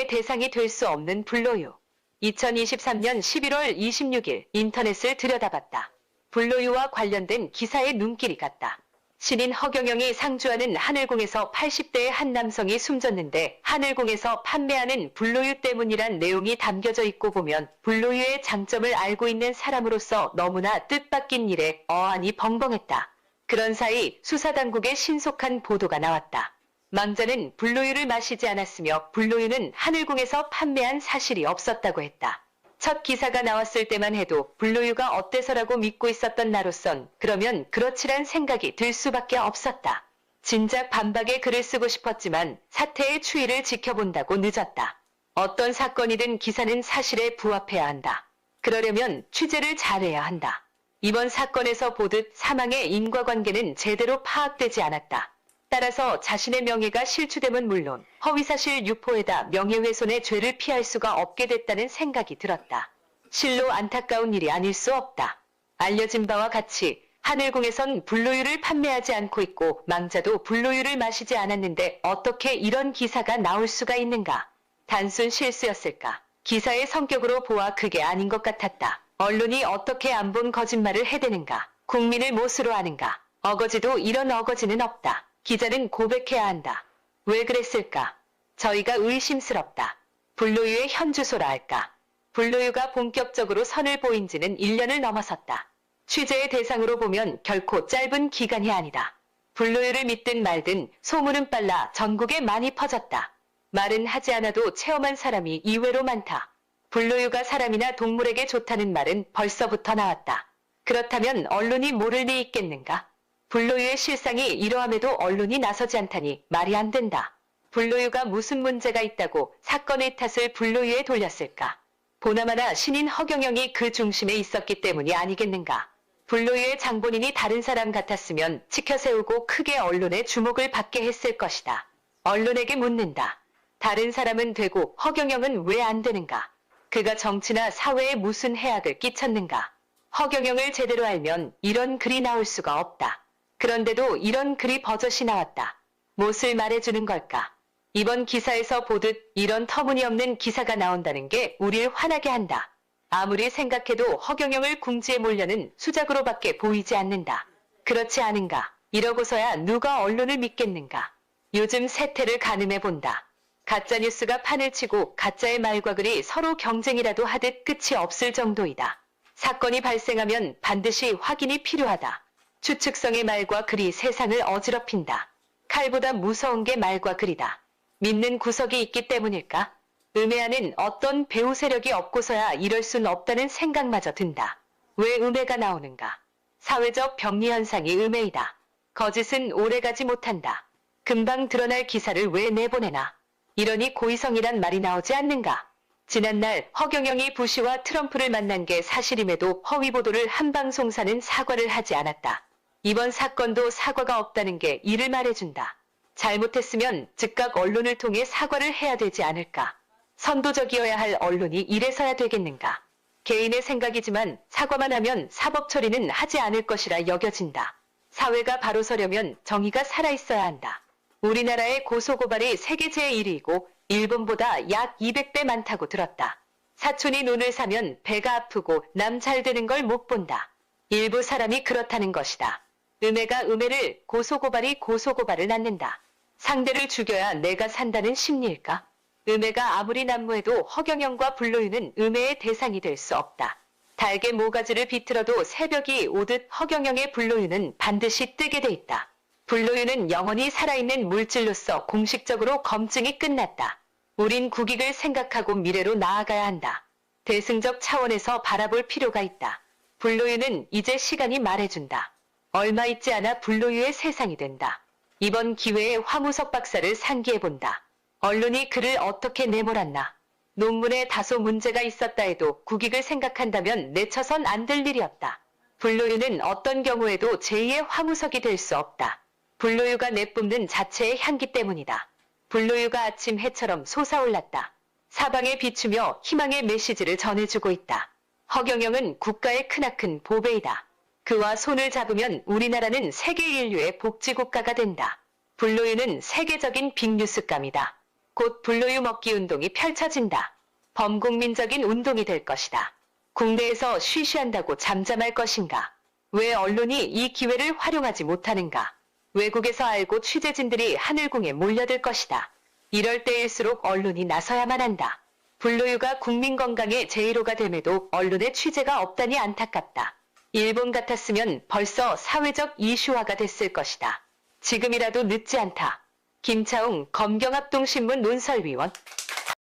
음해의 대상이 될 수 없는 불로유. 2023년 11월 26일 인터넷을 들여다봤다. 불로유와 관련된 기사에 눈길이 갔다. 신인 허경영이 상주하는 하늘공에서 80대의 한 남성이 숨졌는데 하늘공에서 판매하는 불로유 때문이란 내용이 담겨져 있고 보면 불로유의 장점을 알고 있는 사람으로서 너무나 뜻밖인 일에 어안이 벙벙했다. 그런 사이 수사당국의 신속한 보도가 나왔다. 망자는 불로유를 마시지 않았으며 불로유는 하늘공에서 판매한 사실이 없었다고 했다. 첫 기사가 나왔을 때만 해도 불로유가 어때서라고 믿고 있었던 나로선 그러면 그렇지란 생각이 들 수밖에 없었다. 진작 반박의 글을 쓰고 싶었지만 사태의 추이를 지켜본다고 늦었다. 어떤 사건이든 기사는 사실에 부합해야 한다. 그러려면 취재를 잘해야 한다. 이번 사건에서 보듯 사망의 인과관계는 제대로 파악되지 않았다. 따라서 자신의 명예가 실추됨은 물론 허위사실 유포에다 명예훼손의 죄를 피할 수가 없게 됐다는 생각이 들었다. 실로 안타까운 일이 아닐 수 없다. 알려진 바와 같이 하늘공에선 불로유를 판매하지 않고 있고 망자도 불로유를 마시지 않았는데 어떻게 이런 기사가 나올 수가 있는가? 단순 실수였을까? 기사의 성격으로 보아 그게 아닌 것 같았다. 언론이 어떻게 안 본 거짓말을 해대는가? 국민을 못으로 아는가? 어거지도 이런 어거지는 없다. 기자는 고백해야 한다. 왜 그랬을까? 저희가 의심스럽다. 불로유의 현주소라 할까? 불로유가 본격적으로 선을 보인 지는 1년을 넘어섰다. 취재의 대상으로 보면 결코 짧은 기간이 아니다. 불로유를 믿든 말든 소문은 빨라 전국에 많이 퍼졌다. 말은 하지 않아도 체험한 사람이 이외로 많다. 불로유가 사람이나 동물에게 좋다는 말은 벌써부터 나왔다. 그렇다면 언론이 모를 리 있겠는가? 불로유의 실상이 이러함에도 언론이 나서지 않다니 말이 안 된다. 불로유가 무슨 문제가 있다고 사건의 탓을 불로유에 돌렸을까? 보나마나 신인 허경영이 그 중심에 있었기 때문이 아니겠는가? 불로유의 장본인이 다른 사람 같았으면 치켜세우고 크게 언론의 주목을 받게 했을 것이다. 언론에게 묻는다. 다른 사람은 되고 허경영은 왜 안 되는가? 그가 정치나 사회에 무슨 해악을 끼쳤는가? 허경영을 제대로 알면 이런 글이 나올 수가 없다. 그런데도 이런 글이 버젓이 나왔다. 무엇을 말해주는 걸까? 이번 기사에서 보듯 이런 터무니없는 기사가 나온다는 게 우릴 화나게 한다. 아무리 생각해도 허경영을 궁지에 몰려는 수작으로밖에 보이지 않는다. 그렇지 않은가? 이러고서야 누가 언론을 믿겠는가? 요즘 세태를 가늠해본다. 가짜뉴스가 판을 치고 가짜의 말과 글이 서로 경쟁이라도 하듯 끝이 없을 정도이다. 사건이 발생하면 반드시 확인이 필요하다. 추측성의 말과 글이 세상을 어지럽힌다. 칼보다 무서운 게 말과 글이다. 믿는 구석이 있기 때문일까? 음해하는 어떤 배후 세력이 없고서야 이럴 순 없다는 생각마저 든다. 왜 음해가 나오는가? 사회적 병리 현상이 음해이다. 거짓은 오래가지 못한다. 금방 드러날 기사를 왜 내보내나? 이러니 고의성이란 말이 나오지 않는가? 지난날 허경영이 부시와 트럼프를 만난 게 사실임에도 허위 보도를 한 방송사는 사과를 하지 않았다. 이번 사건도 사과가 없다는 게 이를 말해준다. 잘못했으면 즉각 언론을 통해 사과를 해야 되지 않을까? 선도적이어야 할 언론이 이래서야 되겠는가? 개인의 생각이지만 사과만 하면 사법 처리는 하지 않을 것이라 여겨진다. 사회가 바로 서려면 정의가 살아있어야 한다. 우리나라의 고소고발이 세계 제1위이고 일본보다 약 200배 많다고 들었다. 사촌이 눈을 사면 배가 아프고 남 잘 되는 걸 못 본다. 일부 사람이 그렇다는 것이다. 음해가 음해를, 고소고발이 고소고발을 낳는다. 상대를 죽여야 내가 산다는 심리일까? 음해가 아무리 난무해도 허경영과 불로유는 음해의 대상이 될 수 없다. 달개 모가지를 비틀어도 새벽이 오듯 허경영의 불로유는 반드시 뜨게 돼 있다. 불로유는 영원히 살아있는 물질로서 공식적으로 검증이 끝났다. 우린 국익을 생각하고 미래로 나아가야 한다. 대승적 차원에서 바라볼 필요가 있다. 불로유는 이제 시간이 말해준다. 얼마 있지 않아 불로유의 세상이 된다. 이번 기회에 황우석 박사를 상기해본다. 언론이 그를 어떻게 내몰았나. 논문에 다소 문제가 있었다 해도 국익을 생각한다면 내쳐선 안 될 일이었다. 불로유는 어떤 경우에도 제2의 황우석이 될 수 없다. 불로유가 내뿜는 자체의 향기 때문이다. 불로유가 아침 해처럼 솟아올랐다. 사방에 비추며 희망의 메시지를 전해주고 있다. 허경영은 국가의 크나큰 보배이다. 그와 손을 잡으면 우리나라는 세계 인류의 복지국가가 된다. 불로유는 세계적인 빅뉴스감이다. 곧 불로유 먹기 운동이 펼쳐진다. 범국민적인 운동이 될 것이다. 국내에서 쉬쉬한다고 잠잠할 것인가? 왜 언론이 이 기회를 활용하지 못하는가? 외국에서 알고 취재진들이 하늘궁에 몰려들 것이다. 이럴 때일수록 언론이 나서야만 한다. 불로유가 국민 건강의 제1호가 됨에도 언론의 취재가 없다니 안타깝다. 일본 같았으면 벌써 사회적 이슈화가 됐을 것이다. 지금이라도 늦지 않다. 김차웅 검경합동신문 논설위원.